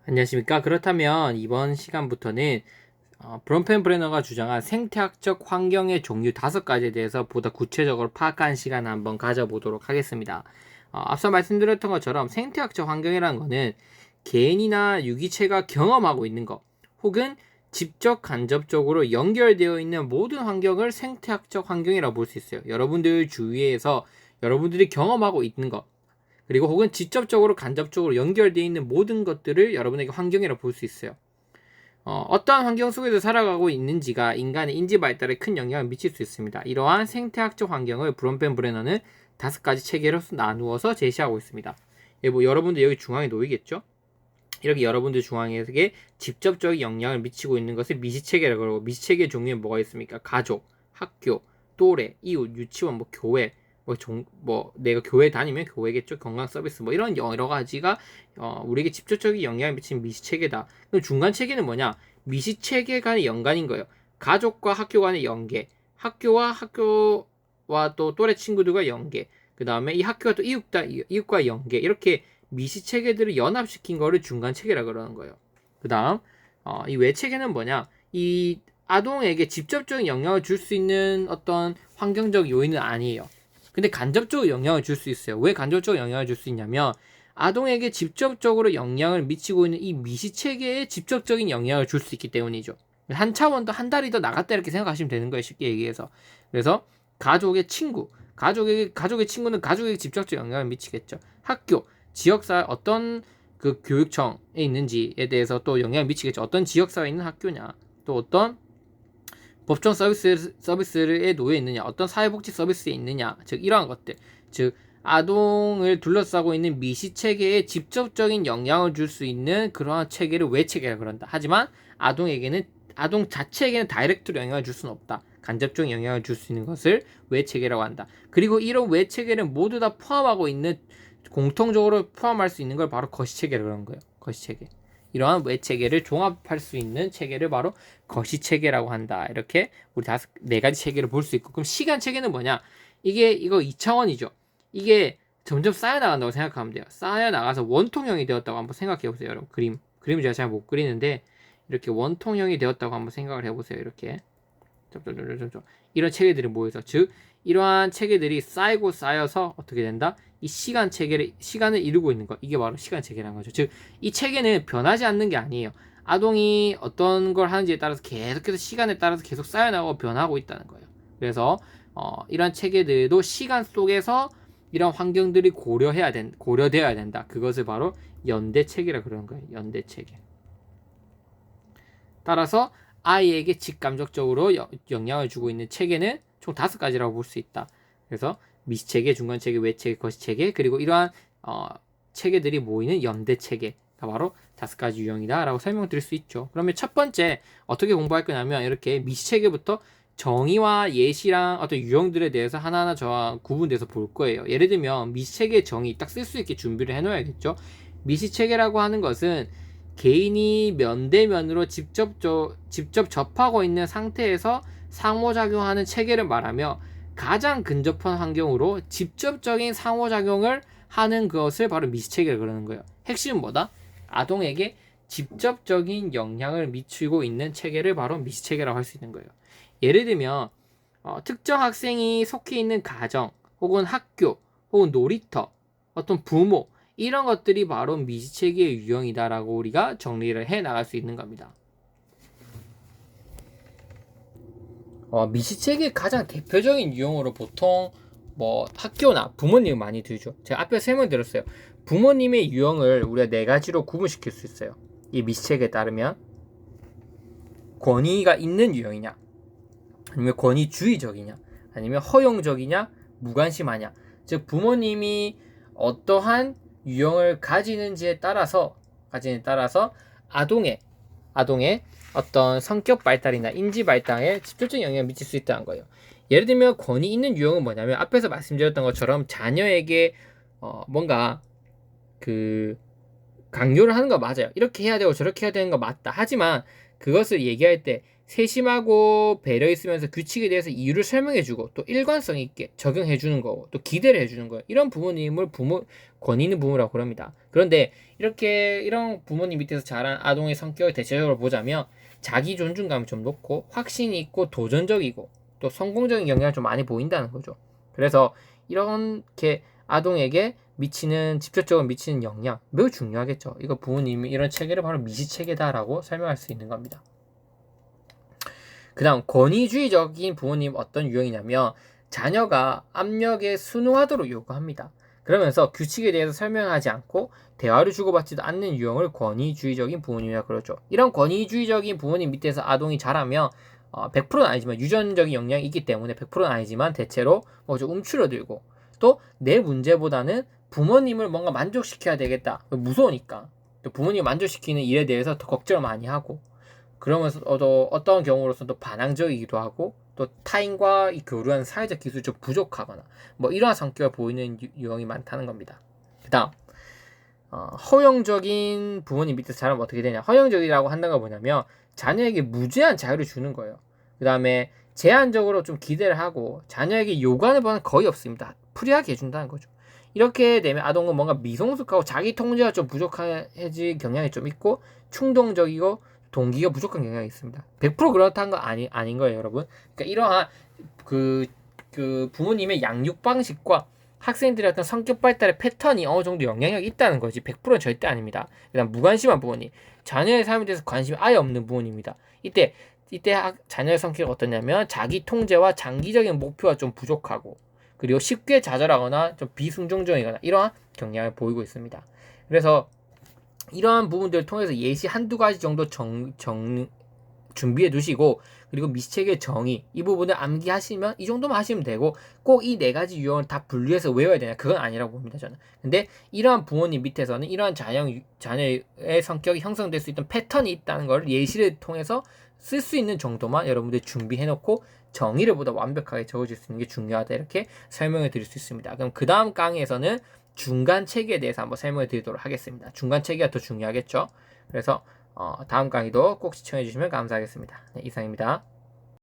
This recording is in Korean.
안녕하십니까. 그렇다면 이번 시간부터는 브론펜브레너가 주장한 생태학적 환경의 종류 5가지에 대해서 보다 구체적으로 파악하는 시간을 한번 가져보도록 하겠습니다. 앞서 말씀드렸던 것처럼 생태학적 환경이라는 것은 개인이나 유기체가 경험하고 있는 것 혹은 직접 간접적으로 연결되어 있는 모든 환경을 생태학적 환경이라고 볼 수 있어요. 여러분들 주위에서 여러분들이 경험하고 있는 것 그리고 혹은 직접적으로 간접적으로 연결되어 있는 모든 것들을 여러분에게 환경이라고 볼 수 있어요. 어떠한 환경 속에서 살아가고 있는지가 인간의 인지 발달에 큰 영향을 미칠 수 있습니다. 이러한 생태학적 환경을 브론펜브레너는 5가지 체계로 나누어서 제시하고 있습니다. 뭐 여러분들 여기 중앙에 놓이겠죠? 이렇게 여러분들 중앙에게 직접적인 영향을 미치고 있는 것을 미시체계라고 하고, 미시체계 종류에 뭐가 있습니까? 가족, 학교, 또래, 이웃, 유치원, 교회, 내가 교회 다니면 교회겠죠. 건강 서비스 이런 여러 가지가 우리에게 직접적인 영향을 미치는 미시체계다. 그럼 중간 체계는 뭐냐? 미시체계 간의 연관인 거예요. 가족과 학교 간의 연계, 학교와 또 또래 친구들과 연계, 그 다음에 이 학교가 또 이웃과 연계, 이렇게 미시체계들을 연합시킨 거를 중간체계라 그러는 거예요. 그 다음 이 외체계는 뭐냐? 이 아동에게 직접적인 영향을 줄 수 있는 어떤 환경적 요인은 아니에요. 근데 간접적으로 영향을 줄 수 있어요. 왜 간접적으로 영향을 줄 수 있냐면 아동에게 직접적으로 영향을 미치고 있는 이 미시체계에 직접적인 영향을 줄 수 있기 때문이죠. 한 차원 더, 한 다리 더 나갔다 이렇게 생각하시면 되는 거예요. 쉽게 얘기해서. 그래서 가족의 친구, 가족의 친구는 가족에게 직접적 영향을 미치겠죠. 학교, 지역사회 어떤 그 교육청에 있는지에 대해서 또 영향을 미치겠죠. 어떤 지역사회에 있는 학교냐, 또 어떤 법정 서비스에 놓여 있느냐, 어떤 사회복지 서비스에 있느냐, 즉 이러한 것들, 즉 아동을 둘러싸고 있는 미시체계에 직접적인 영향을 줄 수 있는 그러한 체계를 외체계라고 그런다. 하지만 아동 자체에게는 다이렉트로 영향을 줄 수는 없다. 간접적인 영향을 줄 수 있는 것을 외체계라고 한다. 그리고 이런 외체계를 모두 다 포함하고 있는, 공통적으로 포함할 수 있는 걸 바로 거시체계라고 그러는 거예요. 거시체계. 이러한 외체계를 종합할 수 있는 체계를 바로 거시체계라고 한다. 이렇게 우리 4가지 체계를 볼 수 있고, 그럼 시간체계는 뭐냐? 이거 2차원이죠. 이게 점점 쌓여나간다고 생각하면 돼요. 쌓여나가서 원통형이 되었다고 한번 생각해 보세요. 여러분, 그림을 제가 잘 못 그리는데 이렇게 원통형이 되었다고 한번 생각을 해보세요. 이렇게 이런 체계들이 모여서, 즉 이러한 체계들이 쌓이고 쌓여서 어떻게 된다? 이 시간을 이루고 있는 것, 이게 바로 시간 체계라는 거죠. 즉 이 체계는 변하지 않는 게 아니에요. 아동이 어떤 걸 하는지에 따라서 계속해서 시간에 따라서 계속 쌓여나가고 변하고 있다는 거예요. 그래서 이런 체계들도 시간 속에서 이런 환경들이 고려되어야 된다. 그것을 바로 연대 체계라 그러는 거예요. 연대 체계. 따라서 아이에게 직감적적으로 영향을 주고 있는 체계는 총 5가지라고 볼 수 있다. 그래서 미시체계, 중간체계, 외체계, 거시체계, 그리고 이러한 체계들이 모이는 연대체계가 바로 5가지 유형이다 라고 설명드릴 수 있죠. 그러면 첫 번째 어떻게 공부할 거냐면, 이렇게 미시체계부터 정의와 예시랑 어떤 유형들에 대해서 하나하나 저와 구분돼서 볼 거예요. 예를 들면 미시체계의 정의 딱 쓸 수 있게 준비를 해놓아야겠죠. 미시체계라고 하는 것은 개인이 면대면으로 직접 접하고 있는 상태에서 상호작용하는 체계를 말하며, 가장 근접한 환경으로 직접적인 상호작용을 하는 것을 바로 미시체계를 그러는 거예요. 핵심은 뭐다? 아동에게 직접적인 영향을 미치고 있는 체계를 바로 미시체계라고 할 수 있는 거예요. 예를 들면 특정 학생이 속해 있는 가정, 혹은 학교, 혹은 놀이터, 어떤 부모, 이런 것들이 바로 미시체계의 유형이다라고 우리가 정리를 해 나갈 수 있는 겁니다. 미시체계의 가장 대표적인 유형으로 보통 학교나 부모님을 많이 들죠. 제가 앞에 설명드렸어요. 부모님의 유형을 우리가 4가지로 구분시킬 수 있어요. 이 미시체계에 따르면 권위가 있는 유형이냐, 아니면 권위주의적이냐, 아니면 허용적이냐, 무관심하냐. 즉 부모님이 어떠한 유형을 가지는지에 따라서 아동의 어떤 성격 발달이나 인지 발달에 직접적인 영향을 미칠 수 있다는 거예요. 예를 들면 권위 있는 유형은 뭐냐면, 앞에서 말씀드렸던 것처럼 자녀에게 뭔가 강요를 하는 거 맞아요. 이렇게 해야 되고 저렇게 해야 되는 거 맞다. 하지만 그것을 얘기할 때 세심하고 배려 있으면서 규칙에 대해서 이유를 설명해주고 또 일관성 있게 적용해주는 거고 또 기대를 해주는 거예요. 이런 부모님을 권위 있는 부모라고 그럽니다. 그런데 이런 부모님 밑에서 자란 아동의 성격을 대체적으로 보자면 자기 존중감이 좀 높고 확신이 있고 도전적이고 또 성공적인 경향을 좀 많이 보인다는 거죠. 그래서 이렇게 아동에게 직접적으로 미치는 영향 매우 중요하겠죠. 이거 부모님이 이런 체계를 바로 미시체계다라고 설명할 수 있는 겁니다. 그 다음 권위주의적인 부모님 어떤 유형이냐면 자녀가 압력에 순응하도록 요구합니다. 그러면서 규칙에 대해서 설명하지 않고 대화를 주고받지도 않는 유형을 권위주의적인 부모님이라 그러죠. 이런 권위주의적인 부모님 밑에서 아동이 자라면 100%는 아니지만 유전적인 영향이 있기 때문에 100%는 아니지만 대체로 좀 움츠러들고 또 내 문제보다는 부모님을 뭔가 만족시켜야 되겠다. 무서우니까 또 부모님 만족시키는 일에 대해서 더 걱정을 많이 하고 그러면서 어떤 경우로서는 또 반항적이기도 하고 또 타인과 교류하는 사회적 기술이 좀 부족하거나 이러한 성격을 보이는 유형이 많다는 겁니다. 그 다음 허용적인 부모님 밑에서 자라면 어떻게 되냐. 허용적이라고 한다는 건 뭐냐면 자녀에게 무제한 자유를 주는 거예요. 그 다음에 제한적으로 좀 기대를 하고 자녀에게 요구하는 바는 거의 없습니다. 프리하게 해준다는 거죠. 이렇게 되면 아동은 뭔가 미성숙하고 자기 통제가 좀 부족해질 경향이 좀 있고 충동적이고 동기가 부족한 경향이 있습니다. 100% 그렇다는 건 아닌 거예요, 여러분. 그러니까 이러한 그 부모님의 양육 방식과 학생들의 어떤 성격 발달의 패턴이 어느 정도 영향력이 있다는 거지 100%는 절대 아닙니다. 그다음 무관심한 부모님, 자녀의 삶에 대해서 관심이 아예 없는 부모님입니다. 이때 자녀의 성격이 어떠냐면 자기 통제와 장기적인 목표가 좀 부족하고 그리고 쉽게 좌절하거나 좀 비순종적이거나 이러한 경향을 보이고 있습니다. 그래서 이러한 부분들을 통해서 예시 한두 가지 정도 준비해 두시고 그리고 미시체계의 정의 이 부분을 암기하시면 이 정도만 하시면 되고 꼭 이 네 가지 유형을 다 분류해서 외워야 되냐 그건 아니라고 봅니다 저는. 근데 이러한 부모님 밑에서는 이러한 자녀의 성격이 형성될 수 있던 패턴이 있다는 걸 예시를 통해서 쓸 수 있는 정도만 여러분들 준비해 놓고 정의를 보다 완벽하게 적어줄 수 있는 게 중요하다 이렇게 설명을 드릴 수 있습니다. 그럼 그 다음 강의에서는 중간 체계에 대해서 한번 설명을 드리도록 하겠습니다. 중간 체계가 더 중요하겠죠. 그래서 다음 강의도 꼭 시청해 주시면 감사하겠습니다. 네, 이상입니다.